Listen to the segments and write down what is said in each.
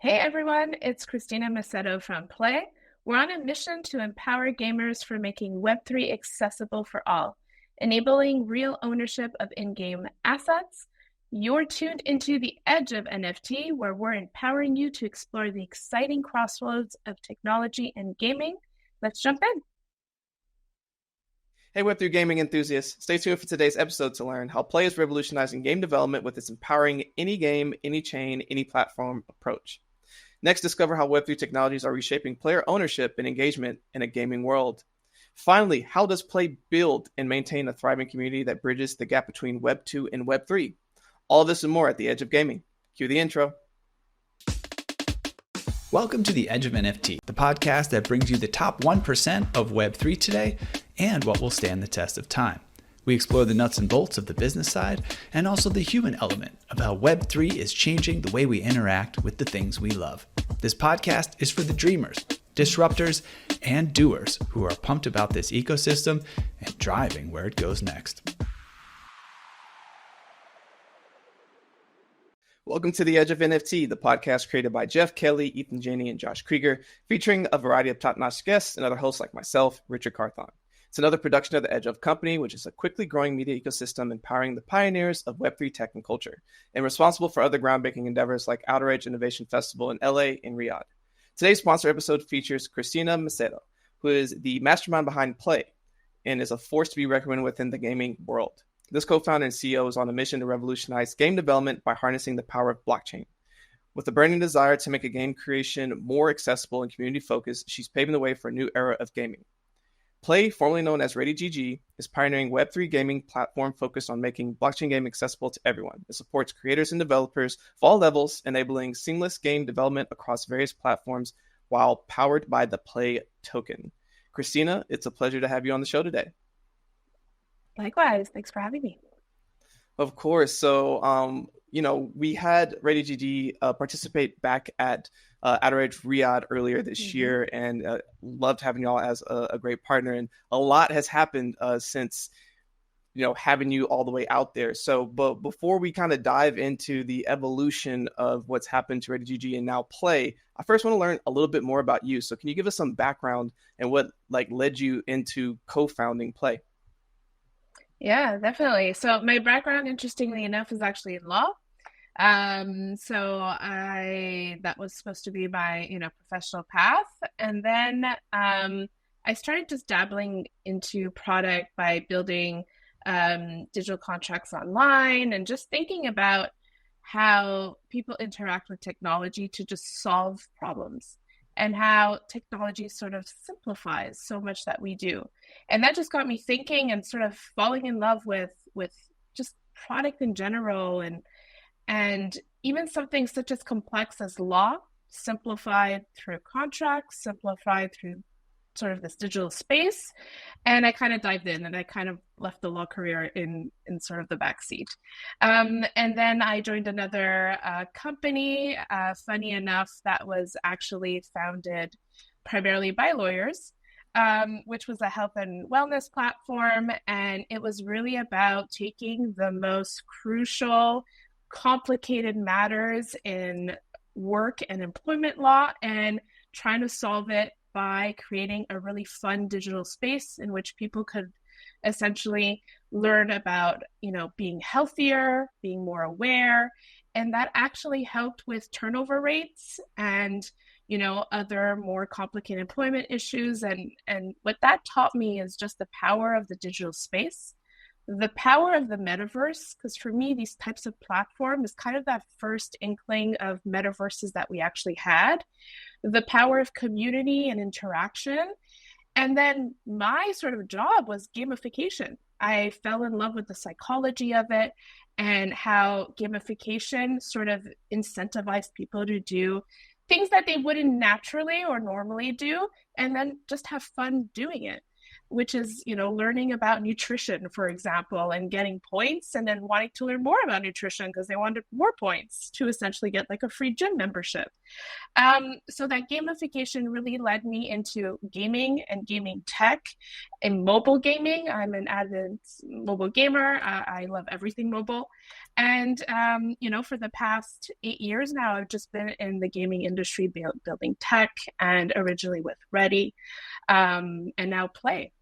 Hey everyone, it's Christina Macedo from Play. We're on a mission to empower gamers for making Web3 accessible for all, enabling real ownership of in-game assets. You're tuned into the Edge of NFT, where we're empowering you to explore the exciting crossroads of technology and gaming. Let's jump in. Hey Web3 gaming enthusiasts, stay tuned for today's episode to learn how Play is revolutionizing game development with its empowering any game, any chain, any platform approach. Next, discover how Web3 technologies are reshaping player ownership and engagement in a gaming world. Finally, how does Play build and maintain a thriving community that bridges the gap between Web 2 and Web 3? All this and more at the Edge of Gaming. Cue the intro. Welcome to the Edge of NFT, the podcast that brings you the top 1% of Web3 today and what will stand the test of time. We explore the nuts and bolts of the business side and also the human element of how Web3 is changing the way we interact with the things we love. This podcast is for the dreamers, disruptors, and doers who are pumped about this ecosystem and driving where it goes next. Welcome to the Edge of NFT, the podcast created by Jeff Kelly, Ethan Janey, and Josh Krieger, featuring a variety of top-notch guests and other hosts like myself, Richard Carthon. It's another production of the Edge of Company, which is a quickly growing media ecosystem empowering the pioneers of Web3 tech and culture, and responsible for other groundbreaking endeavors like Outer Edge Innovation Festival in LA and Riyadh. Today's sponsor episode features Christina Macedo, who is the mastermind behind Play and is a force to be reckoned within the gaming world. This co-founder and CEO is on a mission to revolutionize game development by harnessing the power of blockchain. With a burning desire to make a game creation more accessible and community-focused, she's paving the way for a new era of gaming. Play, formerly known as ReadyGG, is pioneering Web3 gaming platform focused on making blockchain gaming accessible to everyone. It supports creators and developers of all levels, enabling seamless game development across various platforms while powered by the Play token. Christina, it's a pleasure to have you on the show today. Likewise, thanks for having me. Of course. So, we had ReadyGG participate back at Outer Edge Riyadh earlier this year, and loved having y'all as a great partner. And a lot has happened since, having you all the way out there. So, but before we kind of dive into the evolution of what's happened to ReadyGG and now Play, I first want to learn a little bit more about you. So, can you give us some background and what led you into co-founding Play? Yeah, definitely. So my background, interestingly enough, is actually in law. That was supposed to be my, professional path. And then I started just dabbling into product by building digital contracts online and just thinking about how people interact with technology to just solve problems, and how technology sort of simplifies so much that we do. And that just got me thinking and sort of falling in love with just product in general, and even something such as complex as law, simplified through contracts, simplified through sort of this digital space. And I kind of dived in, and I kind of left the law career in sort of the backseat. And then I joined another company, funny enough, that was actually founded primarily by lawyers, which was a health and wellness platform. And it was really about taking the most crucial, complicated matters in work and employment law and trying to solve it by creating a really fun digital space in which people could essentially learn about, being healthier, being more aware. And that actually helped with turnover rates and, other more complicated employment issues. And what that taught me is just the power of the digital space, the power of the metaverse, because for me, these types of platforms is kind of that first inkling of metaverses that we actually had, the power of community and interaction. And then my sort of job was gamification. I fell in love with the psychology of it and how gamification sort of incentivized people to do things that they wouldn't naturally or normally do, and then just have fun doing it, which is, learning about nutrition, for example, and getting points, and then wanting to learn more about nutrition because they wanted more points to essentially get like a free gym membership. So that gamification really led me into gaming and gaming tech and mobile gaming. I'm an avid mobile gamer. I love everything mobile. And, for the past 8 years now, I've just been in the gaming industry building tech, and originally with Ready, and now Play.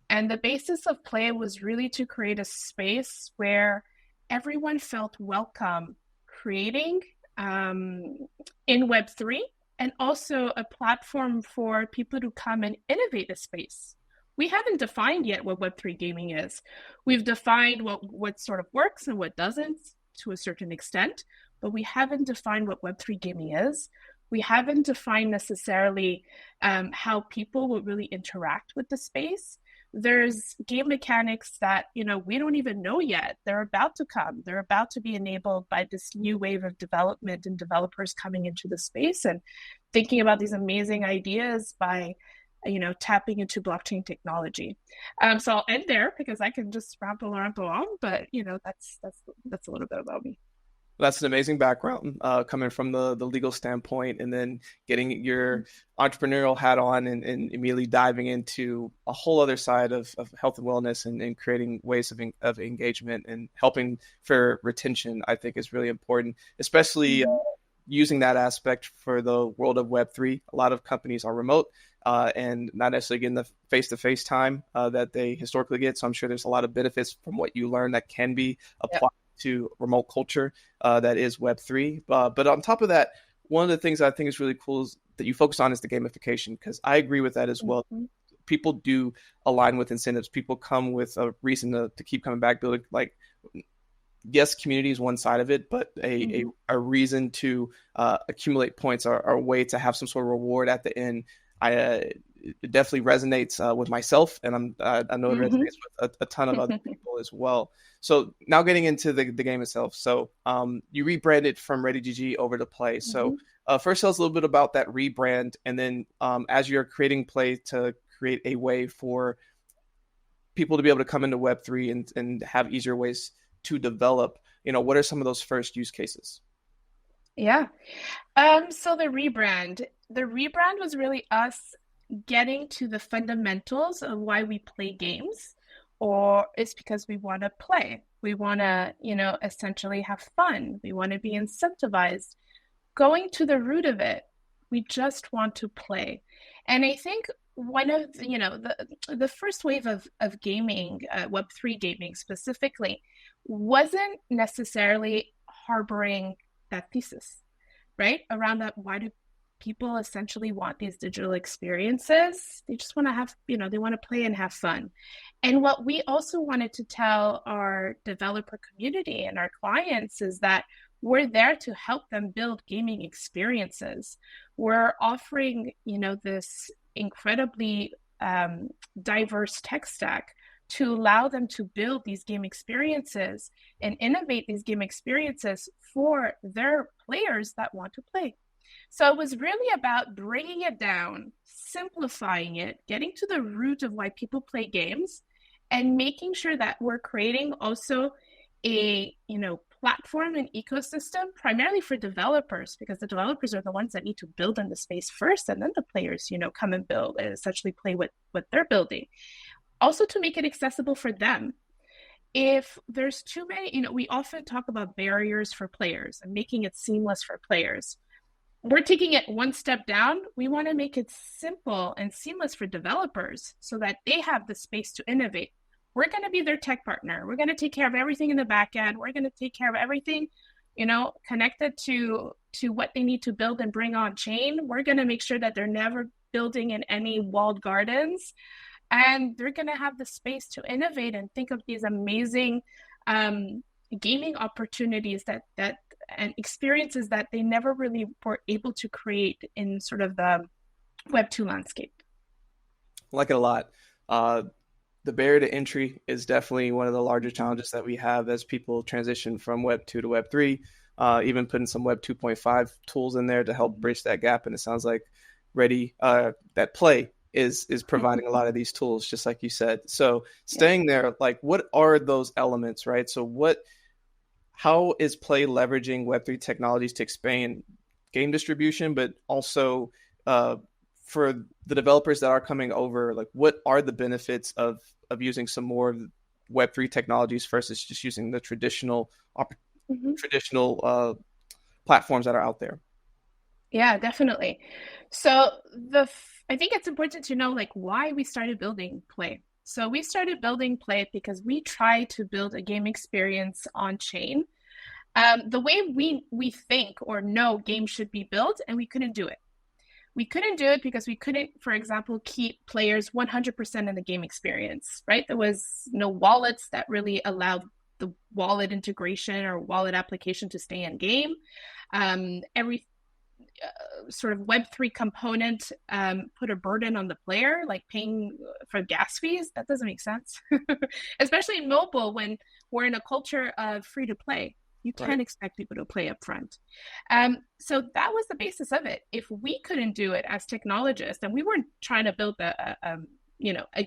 And the basis of Play was really to create a space where everyone felt welcome creating in Web3, and also a platform for people to come and innovate a space. We haven't defined yet what Web3 gaming is. We've defined what sort of works and what doesn't to a certain extent, but we haven't defined what Web3 gaming is. We haven't defined necessarily how people will really interact with the space. There's game mechanics that, we don't even know yet. They're about to come. They're about to be enabled by this new wave of development and developers coming into the space and thinking about these amazing ideas by tapping into blockchain technology. So I'll end there because I can just ramble on, but that's a little bit about me. That's an amazing background, coming from the legal standpoint, and then getting your entrepreneurial hat on and immediately diving into a whole other side of health and wellness and creating ways of engagement and helping for retention, I think is really important, especially using that aspect for the world of Web3. A lot of companies are remote and not necessarily getting the face-to-face time that they historically get. So I'm sure there's a lot of benefits from what you learn that can be applied to remote culture that is Web3. But on top of that, one of the things I think is really cool is that you focus on is the gamification, because I agree with that as well. People do align with incentives. People come with a reason to keep coming back, building, like, yes, community is one side of it, but a reason to accumulate points or a way to have some sort of reward at the end. It definitely resonates with myself, and I know it resonates with a ton of other people as well. So now getting into the game itself. So you rebranded from ReadyGG over to Play. So first tell us a little bit about that rebrand, and then as you're creating Play to create a way for people to be able to come into Web3 and have easier ways to develop, what are some of those first use cases? Yeah. So the rebrand was really us getting to the fundamentals of why we play games, or it's because we want to play. We want to, essentially have fun. We want to be incentivized. Going to the root of it, we just want to play. And I think one of, the first wave of gaming, Web3 gaming specifically, wasn't necessarily harboring that thesis, right? Around that, why do people essentially want these digital experiences? They just want to have, they want to play and have fun. And what we also wanted to tell our developer community and our clients is that we're there to help them build gaming experiences. We're offering, this incredibly diverse tech stack to allow them to build these game experiences and innovate these game experiences for their players that want to play. So it was really about bringing it down, simplifying it, getting to the root of why people play games, and making sure that we're creating also a, platform and ecosystem primarily for developers, because the developers are the ones that need to build in the space first, and then the players, come and build and essentially play what they're building. Also to make it accessible for them. If there's too many, we often talk about barriers for players and making it seamless for players. We're taking it one step down. We want to make it simple and seamless for developers so that they have the space to innovate. We're going to be their tech partner. We're going to take care of everything in the back end. We're going to take care of everything, connected to what they need to build and bring on chain. We're going to make sure that they're never building in any walled gardens. And they're going to have the space to innovate and think of these amazing gaming opportunities that and experiences that they never really were able to create in sort of the Web2 landscape. I like it a lot. The barrier to entry is definitely one of the larger challenges that we have as people transition from Web2 to Web3, even putting some Web 2.5 tools in there to help bridge that gap. And it sounds like that Play is providing a lot of these tools, just like you said. So staying there, like, what are those elements, right? So how is Play leveraging Web3 technologies to expand game distribution, but also for the developers that are coming over, like, what are the benefits of using some more Web3 technologies versus just using the traditional traditional platforms that are out there. Yeah, definitely. So I think it's important to know like why we started building Play. So we started building Play because we tried to build a game experience on chain, the way we think or know games should be built, and we couldn't do it. We couldn't do it because we couldn't, for example, keep players 100% in the game experience, right? There was no wallets that really allowed the wallet integration or wallet application to stay in game. Every sort of Web3 component put a burden on the player, like paying for gas fees. That doesn't make sense, especially in mobile when we're in a culture of free to play. You can't expect people to play up front. So that was the basis of it. If we couldn't do it as technologists, and we weren't trying to build a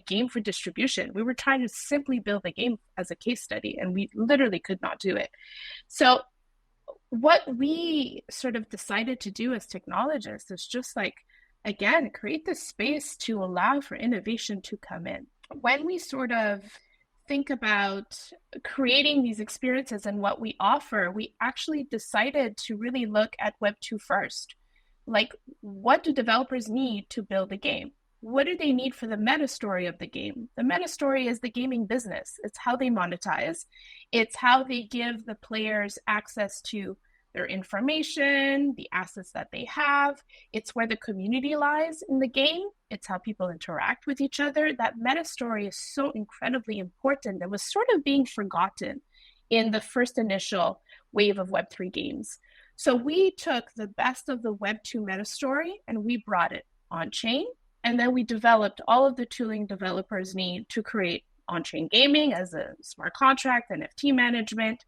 game for distribution, we were trying to simply build a game as a case study, and we literally could not do it. So what we sort of decided to do as technologists is just like, again, create the space to allow for innovation to come in. When we sort of think about creating these experiences and what we offer, we actually decided to really look at Web2 first. Like, what do developers need to build a game? What do they need for the meta story of the game? The meta story is the gaming business. It's how they monetize. It's how they give the players access to their information, the assets that they have. It's where the community lies in the game. It's how people interact with each other. That meta story is so incredibly important. It was sort of being forgotten in the first initial wave of Web3 games. So we took the best of the Web2 meta story and we brought it on chain. And then we developed all of the tooling developers need to create on-chain gaming as a smart contract, NFT management.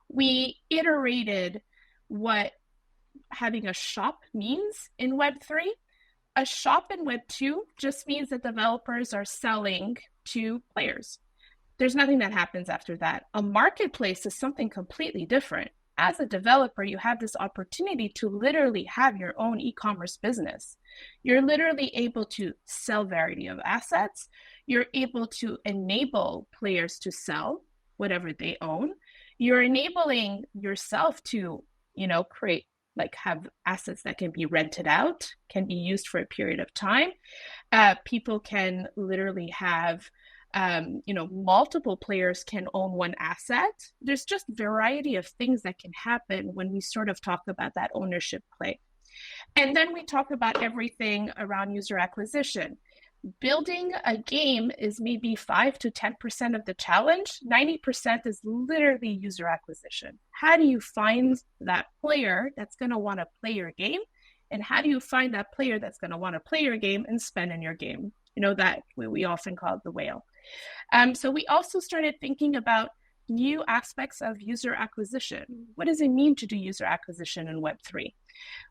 We iterated what having a shop means in Web3. A shop in Web2 just means that developers are selling to players. There's nothing that happens after that. A marketplace is something completely different. As a developer, you have this opportunity to literally have your own e-commerce business. You're literally able to sell variety of assets. You're able to enable players to sell whatever they own. You're enabling yourself to, create, like have assets that can be rented out, can be used for a period of time. People can literally have multiple players can own one asset. There's just a variety of things that can happen when we sort of talk about that ownership play. And then we talk about everything around user acquisition. Building a game is maybe 5 to 10% of the challenge. 90% is literally user acquisition. How do you find that player that's going to want to play your game? And how do you find that player that's going to want to play your game and spend in your game? That we often call it the whale. So we also started thinking about new aspects of user acquisition. What does it mean to do user acquisition in Web3?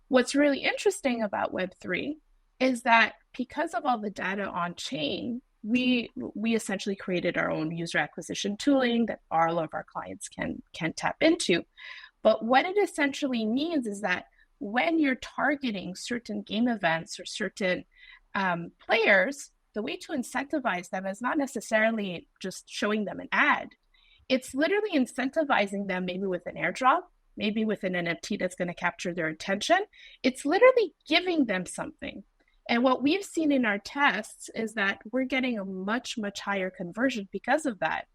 What's really interesting about Web3 is that because of all the data on chain, we essentially created our own user acquisition tooling that all of our clients can tap into. But what it essentially means is that when you're targeting certain game events or certain players, the way to incentivize them is not necessarily just showing them an ad. It's literally incentivizing them maybe with an airdrop, maybe with an NFT that's going to capture their attention. It's literally giving them something. And what we've seen in our tests is that we're getting a much, much higher conversion because of that.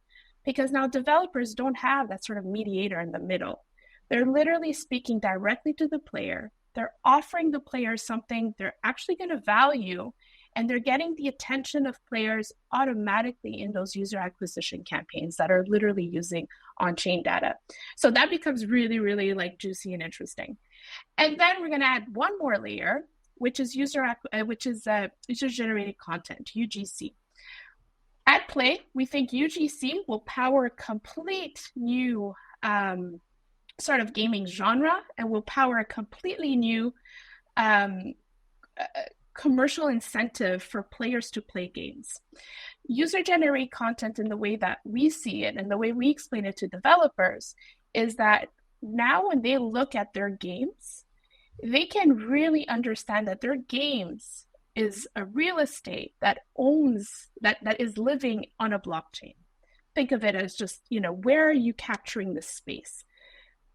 Because now developers don't have that sort of mediator in the middle. They're literally speaking directly to the player. They're offering the player something they're actually going to value, and they're getting the attention of players automatically in those user acquisition campaigns that are literally using on-chain data. So that becomes really, really like juicy and interesting. And then we're going to add one more layer, which is user-generated content, UGC. At Play, we think UGC will power a complete new sort of gaming genre and will power a completely new commercial incentive for players to play games. User-generated content, in the way that we see it and the way we explain it to developers, is that now when they look at their games, they can really understand that their games is a real estate that owns, that is living on a blockchain. Think of it as just, where are you capturing this space?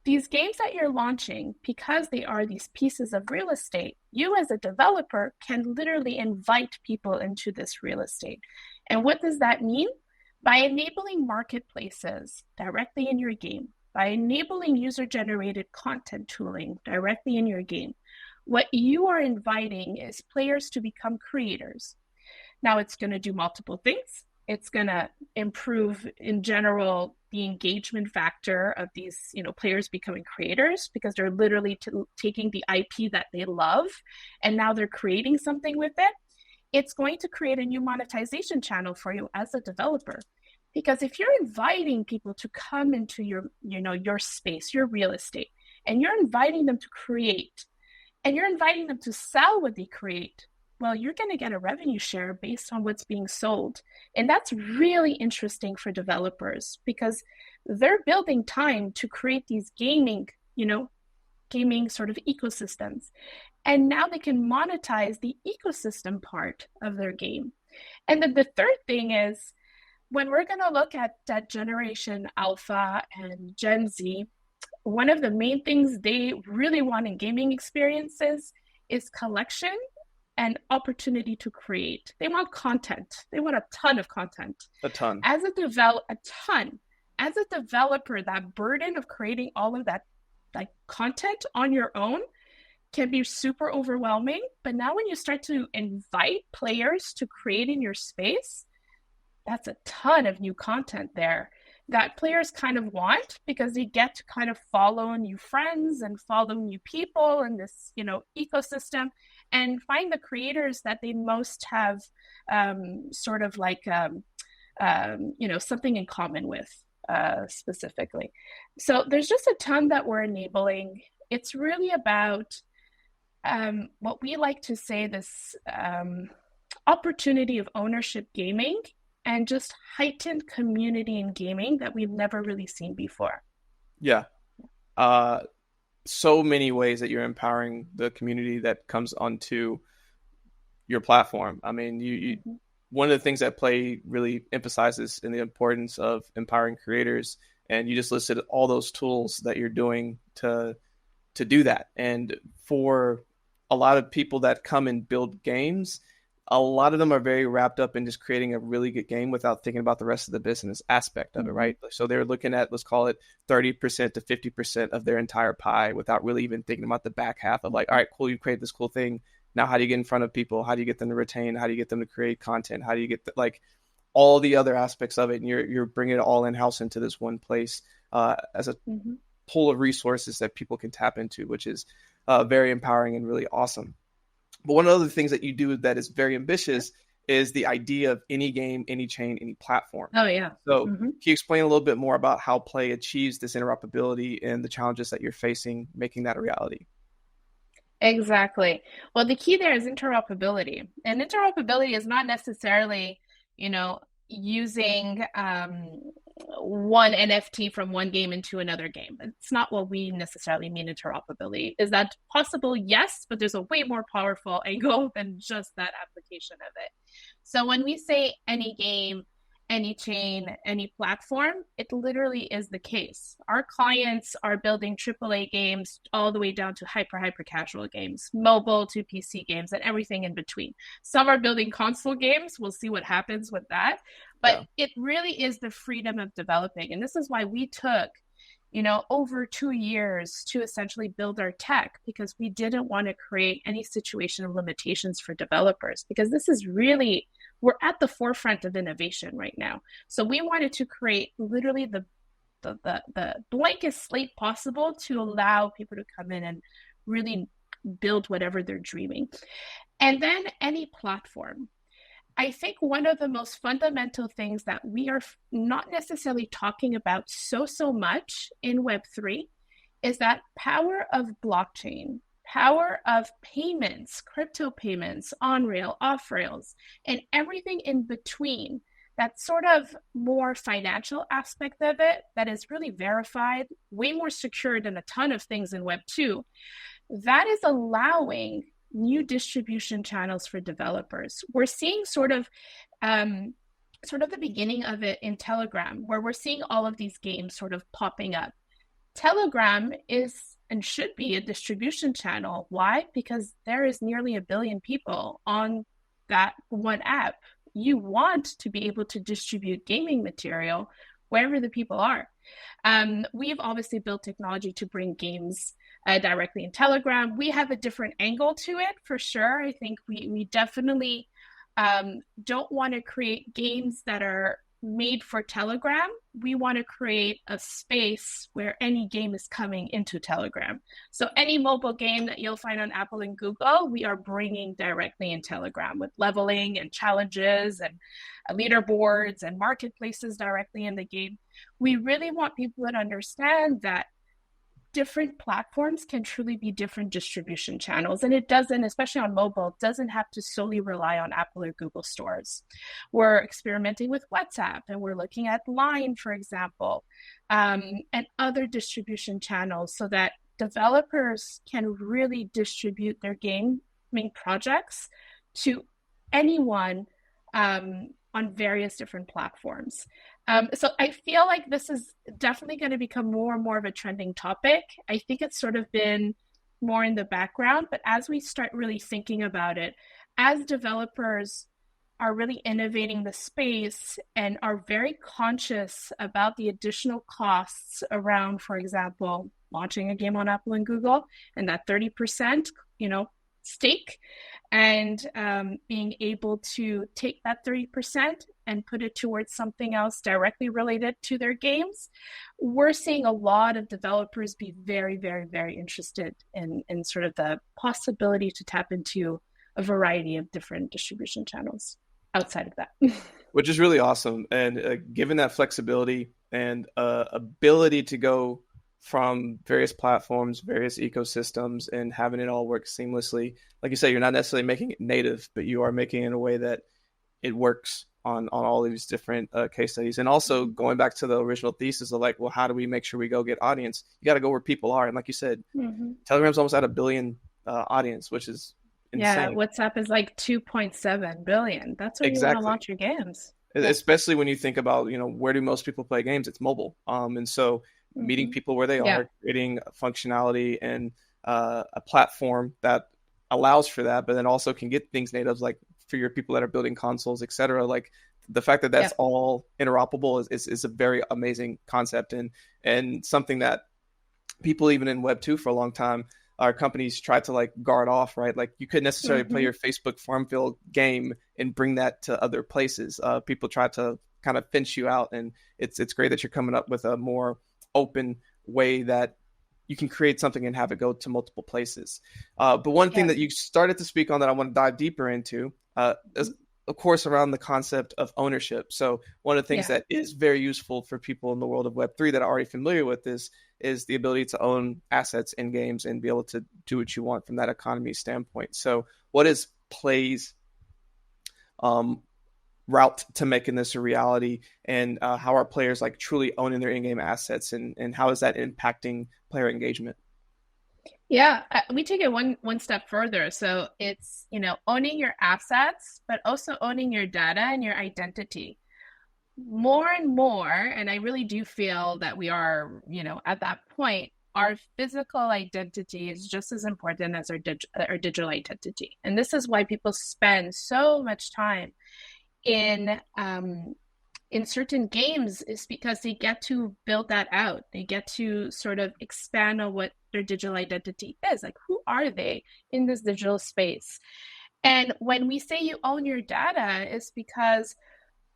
these games that you're launching, because they are these pieces of real estate, you as a developer can literally invite people into this real estate. And what does that mean? By enabling marketplaces directly in your game, by enabling user-generated content tooling directly in your game, what you are inviting is players to become creators. Now, it's going to do multiple things. It's going to improve, in general, the engagement factor of these, players becoming creators, because they're literally taking the IP that they love, and now they're creating something with it. It's going to create a new monetization channel for you as a developer. Because if you're inviting people to come into your space, your real estate, and you're inviting them to create, and you're inviting them to sell what they create, well, you're going to get a revenue share based on what's being sold. And that's really interesting for developers, because they're building time to create these gaming sort of ecosystems. And now they can monetize the ecosystem part of their game. And then the third thing is, when we're going to look at that generation Alpha and Gen Z, one of the main things they really want in gaming experiences is collection and opportunity to create. They want content. They want a ton of content. A ton. As a developer, that burden of creating all of that content on your own can be super overwhelming. But now when you start to invite players to create in your space, that's a ton of new content there that players kind of want, because they get to kind of follow new friends and follow new people in this, ecosystem, and find the creators that they most have something in common with specifically. So there's just a ton that we're enabling. It's really about what we like to say, this opportunity of ownership gaming, and just heightened community in gaming that we've never really seen before. Yeah. So many ways that you're empowering the community that comes onto your platform. I mean, one of the things that Play really emphasizes in the importance of empowering creators, and you just listed all those tools that you're doing to do that. And for a lot of people that come and build games, a lot of them are very wrapped up in just creating a really good game without thinking about the rest of the business aspect of it, right? So they're looking at, let's call it 30% to 50% of their entire pie without really even thinking about the back half of all right, cool, you created this cool thing. Now, how do you get in front of people? How do you get them to retain? How do you get them to create content? How do you get all the other aspects of it? And you're bringing it all in-house into this one place as a pool of resources that people can tap into, which is very empowering and really awesome. But one of the things that you do that is very ambitious is the idea of any game, any chain, any platform. Oh, yeah. So can you explain a little bit more about how Play achieves this interoperability and the challenges that you're facing making that a reality? Exactly. Well, the key there is interoperability. And interoperability is not necessarily, using one NFT from one game into another game. It's not what we necessarily mean interoperability. Is that possible? Yes, but there's a way more powerful angle than just that application of it. So when we say any game, any chain, any platform, it literally is the case. Our clients are building AAA games all the way down to hyper casual games, mobile to PC games, and everything in between. Some are building console games. We'll see what happens with that. But It really is the freedom of developing. And this is why we took, over 2 years to essentially build our tech, because we didn't want to create any situation of limitations for developers, because this is really, we're at the forefront of innovation right now. So we wanted to create literally the blankest slate possible to allow people to come in and really build whatever they're dreaming. And then any platform. I think one of the most fundamental things that we are not necessarily talking about so much in Web3 is that power of blockchain, power of payments, crypto payments, on rail, off rails, and everything in between. That sort of more financial aspect of it that is really verified, way more secure than a ton of things in Web2, that is allowing new distribution channels for developers. We're seeing sort of the beginning of it in Telegram, where we're seeing all of these games sort of popping up. Telegram is and should be a distribution channel. Why? Because there is nearly 1 billion people on that one app. You want to be able to distribute gaming material wherever the people are. We've obviously built technology to bring games directly in Telegram. We have a different angle to it for sure. I think we definitely don't want to create games that are made for Telegram. We want to create a space where any game is coming into Telegram. So any mobile game that you'll find on Apple and Google, we are bringing directly in Telegram with leveling and challenges and leaderboards and marketplaces directly in the game. We really want people to understand that different platforms can truly be different distribution channels. And it doesn't, especially on mobile, doesn't have to solely rely on Apple or Google stores. We're experimenting with WhatsApp, and we're looking at Line, for example, and other distribution channels so that developers can really distribute their gaming projects to anyone on various different platforms. So I feel like this is definitely going to become more and more of a trending topic. I think it's sort of been more in the background, but as we start really thinking about it, as developers are really innovating the space and are very conscious about the additional costs around, for example, launching a game on Apple and Google and that 30%, stake, and being able to take that 30% and put it towards something else directly related to their games, we're seeing a lot of developers be very, very, very interested in sort of the possibility to tap into a variety of different distribution channels outside of that. Which is really awesome. And given that flexibility and ability to go from various platforms, various ecosystems, and having it all work seamlessly. Like you say, you're not necessarily making it native, but you are making it in a way that it works on all these different case studies. And also going back to the original thesis of like, well, how do we make sure we go get audience? You got to go where people are. And like you said, Telegram's almost at 1 billion audience, which is insane. Yeah, WhatsApp is like 2.7 billion. That's where you want to launch your games. Especially when you think about, where do most people play games? It's mobile. And so meeting people where they are, creating functionality and a platform that allows for that, but then also can get things native, like for your people that are building consoles, et cetera. Like the fact that that's all interoperable is a very amazing concept and something that people, even in Web2 for a long time, our companies try to like guard off, right? Like you couldn't necessarily play your Facebook Farmville game and bring that to other places. People try to kind of fence you out, and it's great that you're coming up with a more open way that you can create something and have it go to multiple places. But one thing that you started to speak on that I want to dive deeper into is, of course, around the concept of ownership. So one of the things that is very useful for people in the world of Web3 that are already familiar with this is the ability to own assets in games and be able to do what you want from that economy standpoint. So what is Play's route to making this a reality, and how are players like truly owning their in-game assets, and how is that impacting player engagement? Yeah, we take it one step further. So it's, owning your assets, but also owning your data and your identity. More and more, and I really do feel that we are, at that point, our physical identity is just as important as our digital identity. And this is why people spend so much time in certain games, is because they get to build that out. They get to sort of expand on what their digital identity is. Like, who are they in this digital space? And when we say you own your data, it's because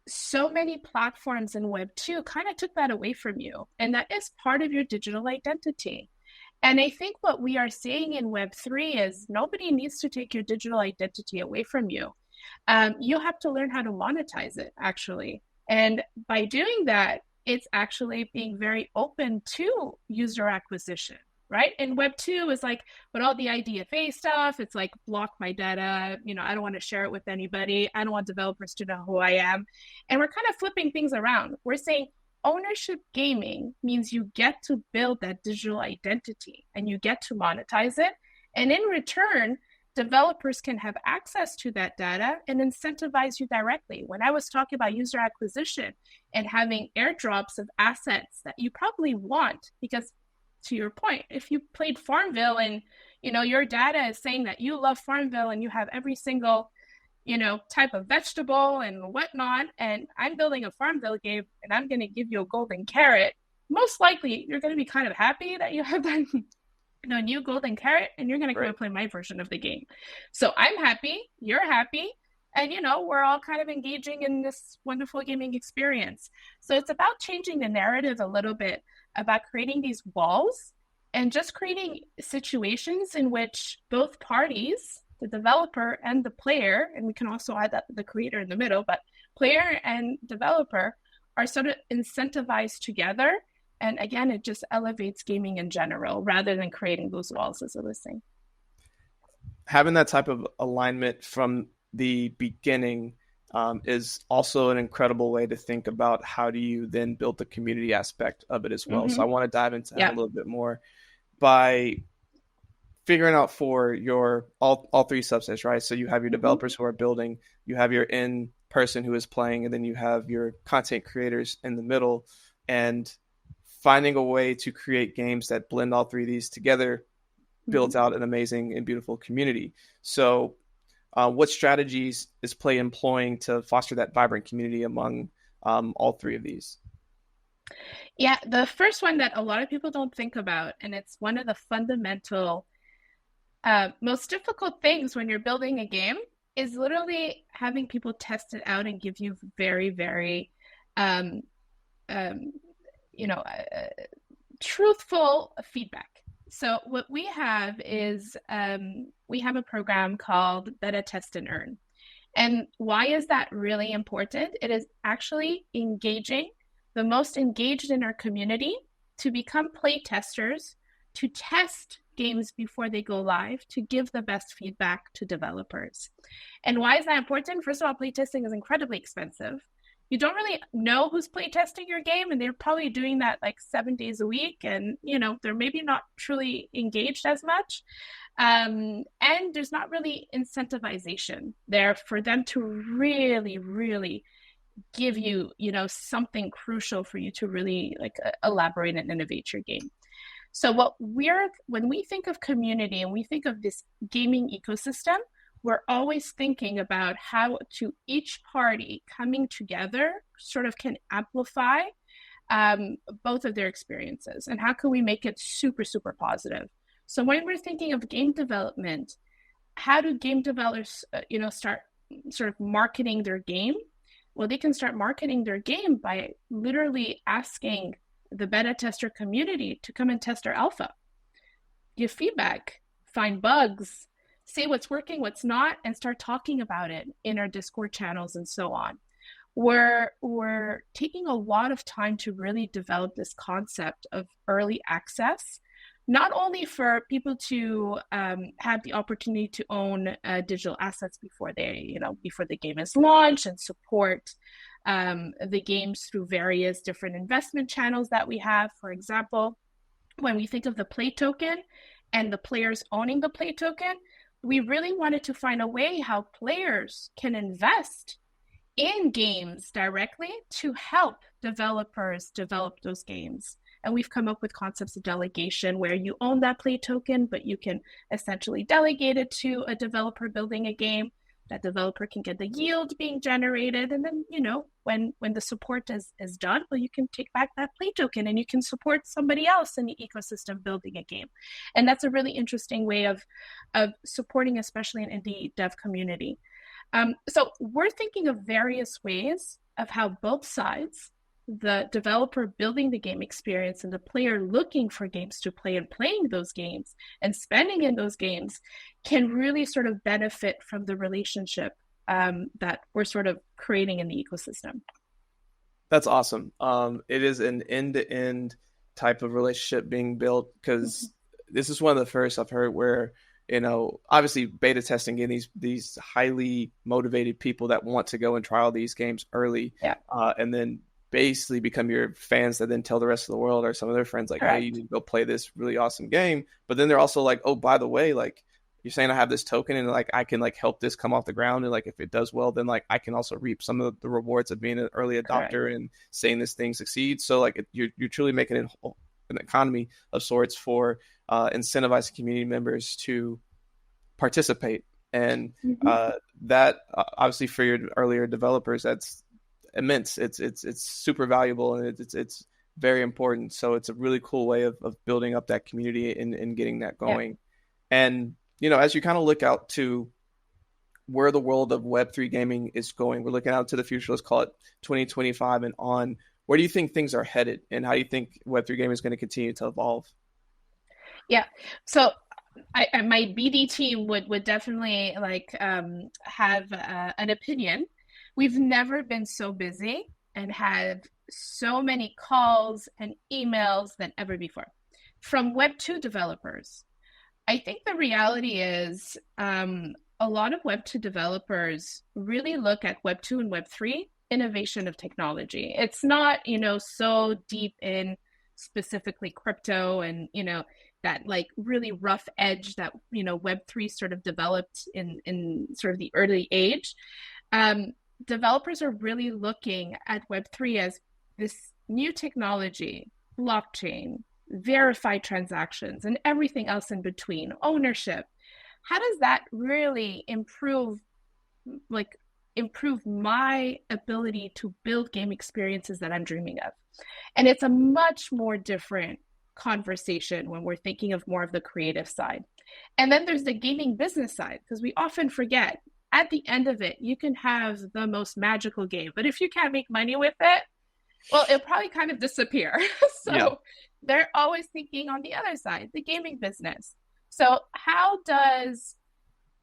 so many platforms in Web2 kind of took that away from you. And that is part of your digital identity. And I think what we are seeing in Web3 is nobody needs to take your digital identity away from you. You have to learn how to monetize it, actually. And by doing that, it's actually being very open to user acquisition, right? And Web2 is like, with all the IDFA stuff, it's like, block my data. I don't want to share it with anybody. I don't want developers to know who I am. And we're kind of flipping things around. We're saying ownership gaming means you get to build that digital identity and you get to monetize it. And in return, developers can have access to that data and incentivize you directly. When I was talking about user acquisition and having airdrops of assets that you probably want, because to your point, if you played Farmville and, your data is saying that you love Farmville and you have every single, type of vegetable and whatnot, and I'm building a Farmville game and I'm going to give you a golden carrot, most likely you're going to be kind of happy that you have that new golden carrot, and you're going to come and play my version of the game. So I'm happy, you're happy, and we're all kind of engaging in this wonderful gaming experience. So it's about changing the narrative a little bit, about creating these walls and just creating situations in which both parties, the developer and the player, and we can also add that the creator in the middle, but player and developer are sort of incentivized together. And again, it just elevates gaming in general rather than creating those walls, as I was saying. Having that type of alignment from the beginning is also an incredible way to think about how do you then build the community aspect of it as well. So I want to dive into that a little bit more by figuring out for your all three subsets, right? So you have your developers who are building, you have your in person who is playing, and then you have your content creators in the middle, and finding a way to create games that blend all three of these together builds out an amazing and beautiful community. So what strategies is Play employing to foster that vibrant community among all three of these? Yeah, the first one that a lot of people don't think about, and it's one of the fundamental most difficult things when you're building a game, is literally having people test it out and give you very, very truthful feedback. So what we have is we have a program called Beta Test and Earn. And why is that really important? It is actually engaging the most engaged in our community to become play testers, to test games before they go live, to give the best feedback to developers. And why is that important? First of all, playtesting is incredibly expensive. You don't really know who's playtesting your game, and they're probably doing that like 7 days a week, and they're maybe not truly engaged as much. And there's not really incentivization there for them to really, really give you, something crucial for you to really elaborate and innovate your game. So when we think of community and we think of this gaming ecosystem, we're always thinking about how to each party coming together sort of can amplify both of their experiences, and how can we make it super, super positive. So when we're thinking of game development, how do game developers, start sort of marketing their game? Well, they can start marketing their game by literally asking the beta tester community to come and test our alpha, give feedback, find bugs, say what's working, what's not, and start talking about it in our Discord channels and so on. We're taking a lot of time to really develop this concept of early access, not only for people to have the opportunity to own digital assets before the game is launched, and support the games through various different investment channels that we have. For example, when we think of the play token and the players owning the play token, we really wanted to find a way how players can invest in games directly to help developers develop those games. And we've come up with concepts of delegation where you own that play token, but you can essentially delegate it to a developer building a game. That developer can get the yield being generated. And then, when the support is done, well, you can take back that play token and you can support somebody else in the ecosystem building a game. And that's a really interesting way of supporting, especially an indie dev community. So we're thinking of various ways of how both sides, the developer building the game experience and the player looking for games to play and playing those games and spending in those games, can really sort of benefit from the relationship that we're sort of creating in the ecosystem. That's awesome. It is an end-to-end type of relationship being built, because this is one of the first I've heard where, obviously beta testing getting these highly motivated people that want to go and trial these games early, and then basically become your fans that then tell the rest of the world or some of their friends hey, you need to go play this really awesome game. But then they're also like, oh, by the way, you're saying I have this token and I can help this come off the ground, and if it does well, then I can also reap some of the rewards of being an early adopter and saying this thing succeeds. So you're truly making it an economy of sorts for incentivizing community members to participate. And that obviously for your earlier developers, that's immense. It's super valuable, and it's very important. So it's a really cool way of building up that community and getting that going. Yeah. And, as you kind of look out to where the world of Web3 gaming is going, we're looking out to the future, let's call it 2025 and on. Where do you think things are headed, and how do you think Web3 gaming is going to continue to evolve? Yeah. So my BD team would definitely have an opinion. We've never been so busy and had so many calls and emails than ever before from Web2 developers. I think the reality is a lot of Web2 developers really look at Web2 and Web3 innovation of technology. It's not, so deep in specifically crypto and, that really rough edge that, Web3 sort of developed in sort of the early age. Developers are really looking at Web3 as this new technology, blockchain, verified transactions, and everything else in between, ownership. How does that really improve my ability to build game experiences that I'm dreaming of? And it's a much more different conversation when we're thinking of more of the creative side. And then there's the gaming business side, because we often forget at the end of it, you can have the most magical game, but if you can't make money with it, well, it'll probably kind of disappear. So they're always thinking on the other side, the gaming business. So how does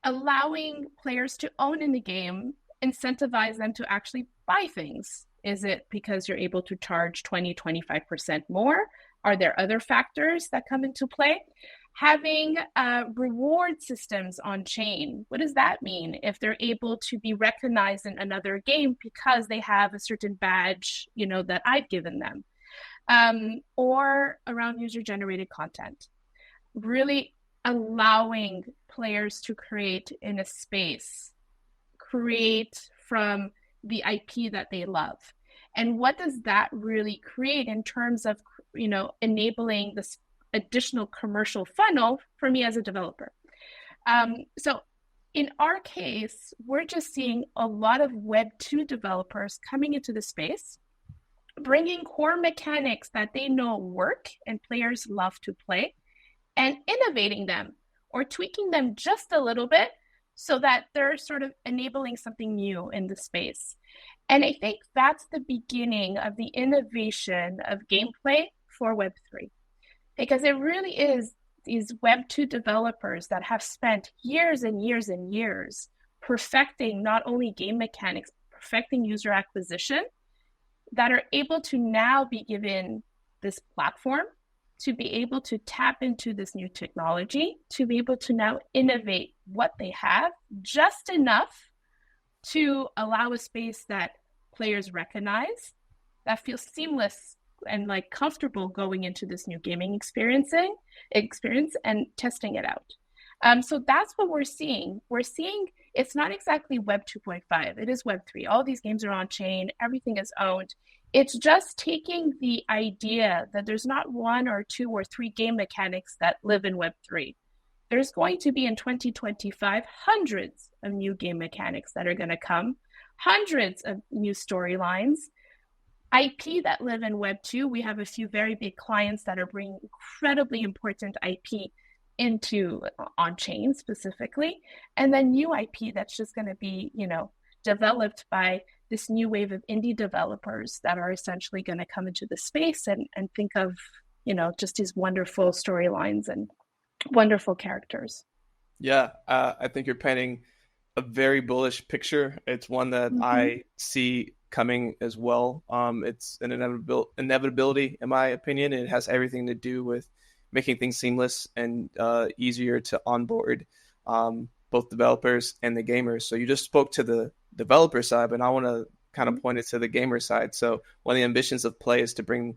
allowing players to own in the game incentivize them to actually buy things? Is it because you're able to charge 20, 25% more? Are there other factors that come into play? Having reward systems on chain, what does that mean? If they're able to be recognized in another game because they have a certain badge, that I've given them, or around user-generated content, really allowing players to create in a space, create from the IP that they love. And what does that really create in terms of, enabling this additional commercial funnel for me as a developer? So in our case, we're just seeing a lot of Web2 developers coming into the space, bringing core mechanics that they know work and players love to play, and innovating them or tweaking them just a little bit so that they're sort of enabling something new in the space. And I think that's the beginning of the innovation of gameplay for Web3, because it really is these Web2 developers that have spent years and years and years perfecting not only game mechanics, perfecting user acquisition, that are able to now be given this platform to be able to tap into this new technology, to be able to now innovate what they have just enough to allow a space that players recognize, that feels seamless and comfortable going into this new gaming experience and testing it out. So that's what we're seeing. We're seeing it's not exactly Web 2.5. It is Web 3. All these games are on chain. Everything is owned. It's just taking the idea that there's not one or two or three game mechanics that live in Web 3. There's going to be in 2025 hundreds of new game mechanics that are going to come, hundreds of new storylines, IP that live in Web 2. We have a few very big clients that are bringing incredibly important IP into on-chain specifically, and then new IP that's just going to be, developed by this new wave of indie developers that are essentially going to come into the space and think of, just these wonderful storylines and wonderful characters. Yeah, I think you're painting a very bullish picture. It's one that I see coming as well. It's an inevitability, in my opinion. It has everything to do with making things seamless and easier to onboard both developers and the gamers. So you just spoke to the developer side, but I want to kind of point it to the gamer side. So one of the ambitions of Play is to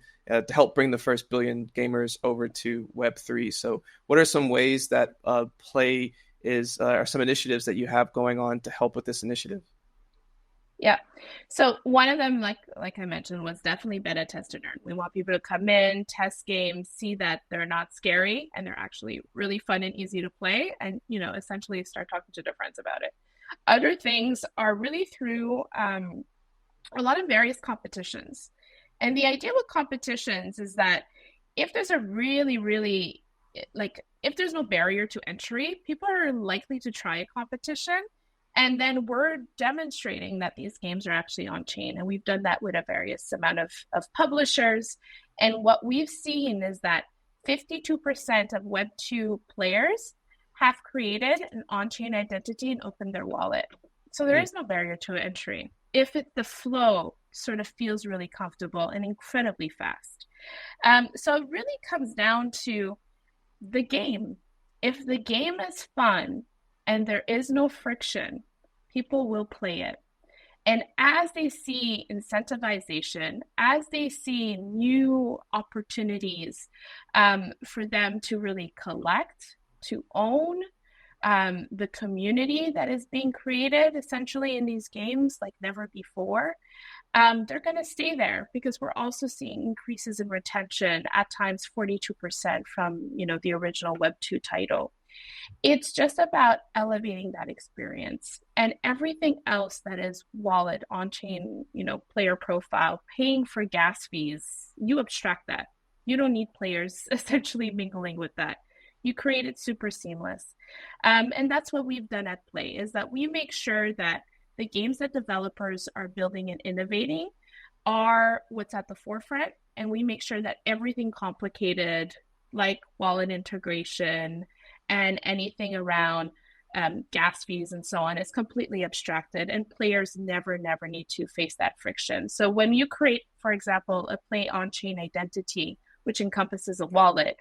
help bring the first billion gamers over to Web3. So what are some ways that Play are some initiatives that you have going on to help with this initiative? Yeah. So one of them, like I mentioned, was definitely beta test and earn. We want people to come in, test games, see that they're not scary and they're actually really fun and easy to play, and essentially start talking to their friends about it. Other things are really through a lot of various competitions. And the idea with competitions is that if there's a really, really if there's no barrier to entry, people are likely to try a competition. And then we're demonstrating that these games are actually on chain. And we've done that with a various amount of publishers. And what we've seen is that 52% of Web2 players have created an on-chain identity and opened their wallet. So there is no barrier to entry if the flow sort of feels really comfortable and incredibly fast. So it really comes down to the game. If the game is fun and there is no friction, people will play it. And as they see incentivization, as they see new opportunities for them to really collect, to own, the community that is being created essentially in these games like never before, they're going to stay there, because we're also seeing increases in retention, at times 42% from the original Web2 title. It's just about elevating that experience, and everything else that is wallet, on-chain, player profile, paying for gas fees, you abstract that. You don't need players essentially mingling with that. You create it super seamless. And that's what we've done at Play, is that we make sure that the games that developers are building and innovating are what's at the forefront. And we make sure that everything complicated, like wallet integration and anything around gas fees and so on, is completely abstracted, and players never need to face that friction. So when you create, for example, a Play on-chain identity, which encompasses a wallet,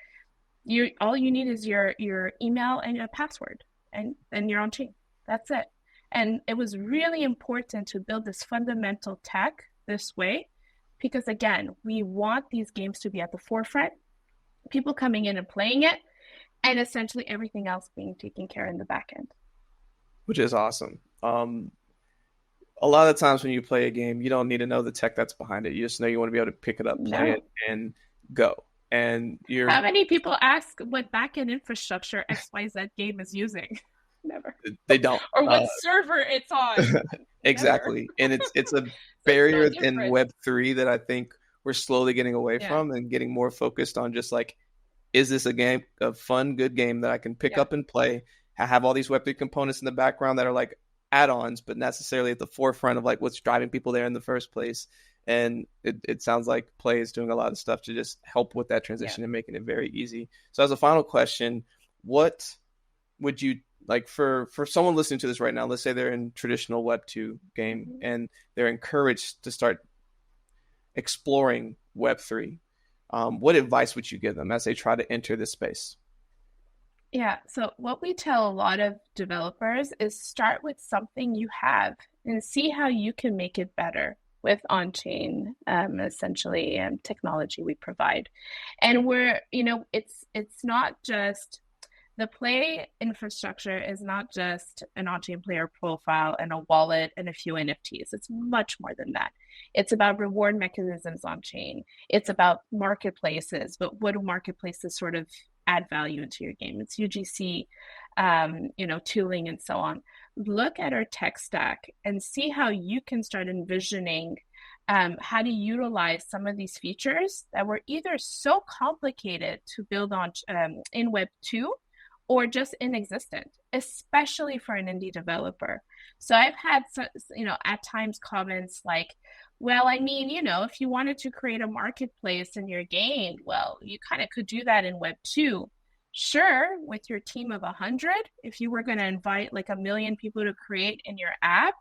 all you need is your email and a password, and then you're on chain. That's it. And it was really important to build this fundamental tech this way, because again, we want these games to be at the forefront, people coming in and playing it, and essentially everything else being taken care in the back end. Which is awesome. A lot of times when you play a game, you don't need to know the tech that's behind it. You just know you want to be able to pick it up, play it, and go. And how many people ask what backend infrastructure XYZ game is using? Never. They don't. Or what server it's on. Exactly. And it's a barrier in Web3 that I think we're slowly getting away from, and getting more focused on just like, is this a fun, good game that I can pick up and play? I have all these Web3 components in the background that are like add-ons, but necessarily at the forefront of like what's driving people there in the first place. And it sounds like Play is doing a lot of stuff to just help with that transition and making it very easy. So as a final question, what would you like for someone listening to this right now? Let's say they're in traditional Web2 game and they're encouraged to start exploring Web3. What advice would you give them as they try to enter this space? Yeah, so what we tell a lot of developers is start with something you have and see how you can make it better with on-chain, essentially, technology we provide. And it's not just, the Play infrastructure is not just an on-chain player profile and a wallet and a few NFTs. It's much more than that. It's about reward mechanisms on chain. It's about marketplaces, but what do marketplaces sort of add value into your game? It's UGC, tooling and so on. Look at our tech stack and see how you can start envisioning how to utilize some of these features that were either so complicated to build on in Web 2 or just inexistent, especially for an indie developer. So I've had, at times comments like, well, I mean, if you wanted to create a marketplace in your game, well, you kind of could do that in Web 2. Sure, with your team of 100, if you were going to invite like 1 million people to create in your app,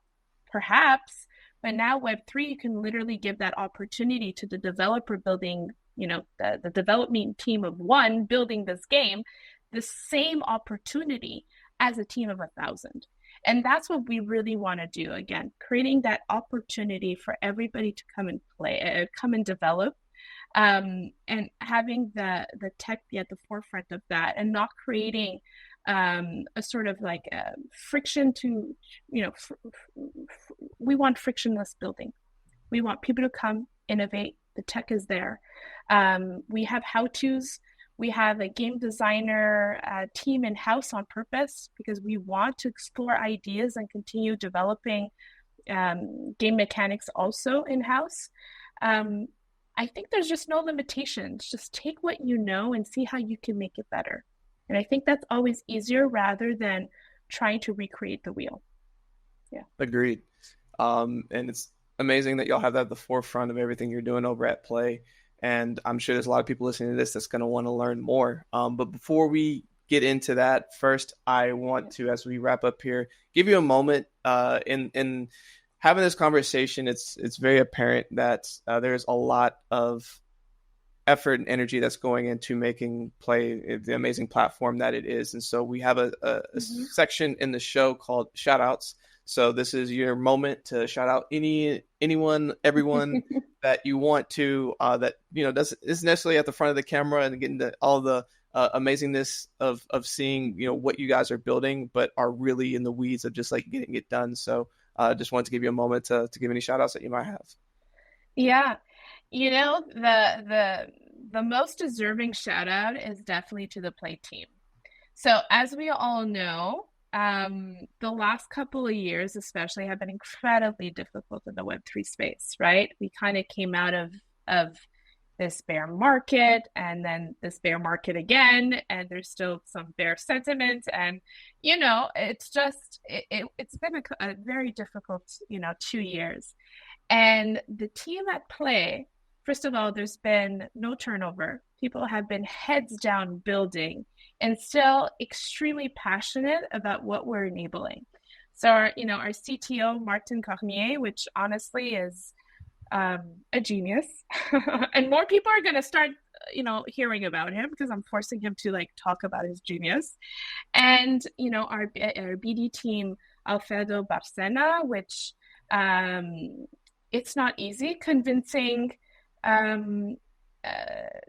perhaps. But now Web 3, you can literally give that opportunity to the developer building, the development team of 1 building this game, the same opportunity as a team of 1,000. And that's what we really want to do. Again, creating that opportunity for everybody to come and play, come and develop, and having the tech be at the forefront of that, and not creating a sort of like a friction to, we want frictionless building. We want people to come, innovate. The tech is there. We have how-tos. We have a game designer team in-house on purpose because we want to explore ideas and continue developing game mechanics also in-house. I think there's just no limitations. Just take what you know and see how you can make it better. And I think that's always easier rather than trying to recreate the wheel. Yeah. Agreed. And it's amazing that y'all have that at the forefront of everything you're doing over at Play. And I'm sure there's a lot of people listening to this that's going to want to learn more. But before we get into that, first, I want to, as we wrap up here, give you a moment in having this conversation. It's very apparent that there's a lot of effort and energy that's going into making Play the amazing platform that it is. And so we have a section in the show called Shoutouts. So this is your moment to shout out anyone, everyone that you want to, that, you know, isn't necessarily at the front of the camera and getting to all the amazingness of seeing, you know, what you guys are building, but are really in the weeds of just like getting it done. So just wanted to give you a moment to give any shout outs that you might have. Yeah. You know, the most deserving shout out is definitely to the Play team. So as we all know, the last couple of years especially have been incredibly difficult in the Web3 space, right? We kind of came out of this bear market and then this bear market again, and there's still some bear sentiment, and you know, it's just it's been a very difficult, you know, 2 years. And the team at Play, first of all, there's been no turnover. People have been heads down building and still extremely passionate about what we're enabling. So our CTO, Martin Cormier, which honestly is a genius, and more people are going to start, you know, hearing about him because I'm forcing him to like talk about his genius. And, you know, our BD team, Alfredo Barcena, which it's not easy convincing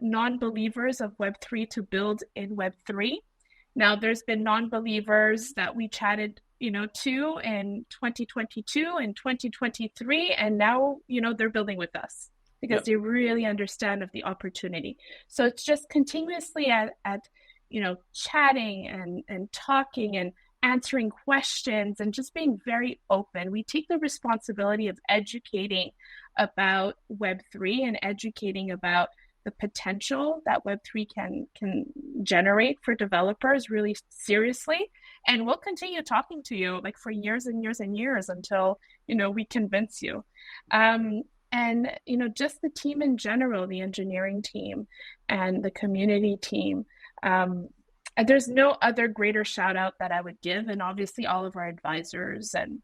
non-believers of Web3 to build in Web3. Now, there's been non-believers that we chatted, you know, to in 2022 and 2023, and now, you know, they're building with us because they really understand of the opportunity. So it's just continuously at you know, chatting and talking and answering questions and just being very open. We take the responsibility of educating about Web3 and educating about the potential that Web3 can generate for developers really seriously. And we'll continue talking to you like for years and years and years until, you know, we convince you. And, you know, just the team in general, the engineering team and the community team. And there's no other greater shout out that I would give. And obviously all of our advisors and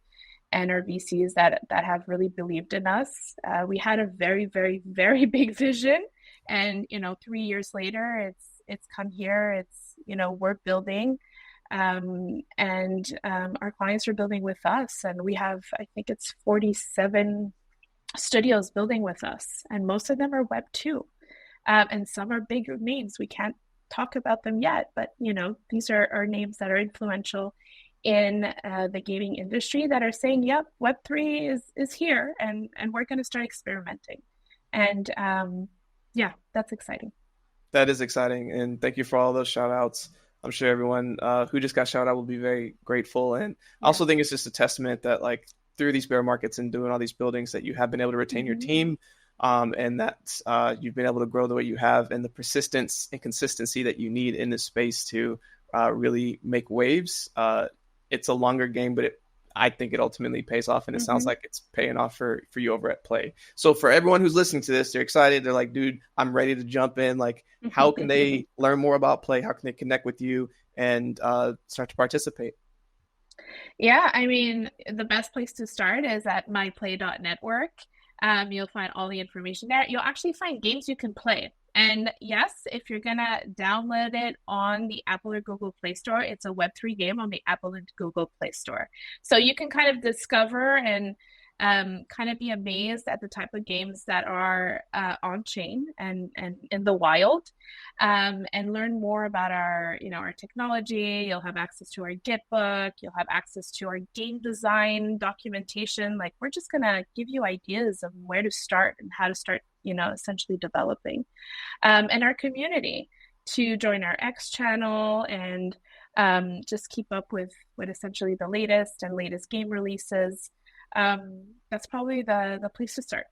our VCs that have really believed in us. We had a very, very, very big vision. And, you know, 3 years later, it's come here. It's, you know, we're building and our clients are building with us. And we have, I think it's 47 studios building with us. And most of them are Web 2. And some are bigger names. We can't talk about them yet, but, you know, these are names that are influential in the gaming industry that are saying, yep, Web3 is here and we're going to start experimenting. And yeah, that's exciting. That is exciting. And thank you for all those shout outs. I'm sure everyone who just got shout out will be very grateful. And I also think it's just a testament that like through these bear markets and doing all these buildings that you have been able to retain your team and that you've been able to grow the way you have, and the persistence and consistency that you need in this space to really make waves. It's a longer game, but I think it ultimately pays off, and it sounds like it's paying off for you over at Play. So for everyone who's listening to this, they're excited. They're like, dude, I'm ready to jump in. Like, how can they learn more about Play? How can they connect with you and start to participate? Yeah, I mean, the best place to start is at myplay.network. You'll find all the information there. You'll actually find games you can play. And yes, if you're going to download it on the Apple or Google Play Store, it's a Web3 game on the Apple and Google Play Store. So you can kind of discover and kind of be amazed at the type of games that are on chain and in the wild, and learn more about our technology. You'll have access to our Git book. You'll have access to our game design documentation. Like, we're just gonna give you ideas of where to start and how to start, essentially developing, and our community to join our X channel and just keep up with essentially the latest game releases. That's probably the place to start.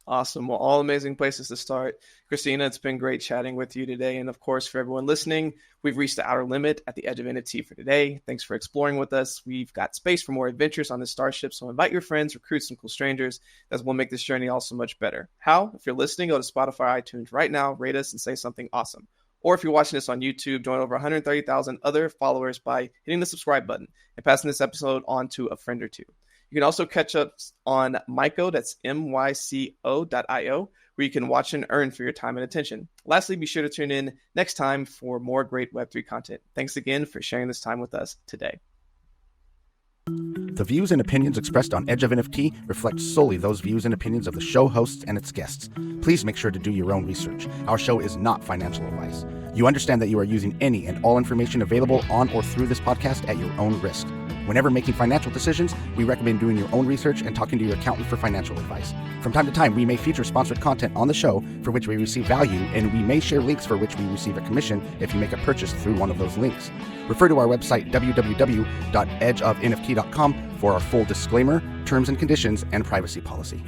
Awesome. Well, all amazing places to start. Christina, it's been great chatting with you today. And of course, for everyone listening, we've reached the outer limit at the Edge of NFT for today. Thanks for exploring with us. We've got space for more adventures on this starship. So invite your friends, recruit some cool strangers, as we'll make this journey also much better. How? If you're listening, go to Spotify, iTunes right now, rate us and say something awesome. Or if you're watching this on YouTube, join over 130,000 other followers by hitting the subscribe button and passing this episode on to a friend or two. You can also catch us on Myco, that's myco.io, where you can watch and earn for your time and attention. Lastly, be sure to tune in next time for more great Web3 content. Thanks again for sharing this time with us today. The views and opinions expressed on Edge of NFT reflect solely those views and opinions of the show hosts and its guests. Please make sure to do your own research. Our show is not financial advice. You understand that you are using any and all information available on or through this podcast at your own risk. Whenever making financial decisions, we recommend doing your own research and talking to your accountant for financial advice. From time to time, we may feature sponsored content on the show for which we receive value, and we may share links for which we receive a commission if you make a purchase through one of those links. Refer to our website, www.edgeofnft.com, for our full disclaimer, terms and conditions, and privacy policy.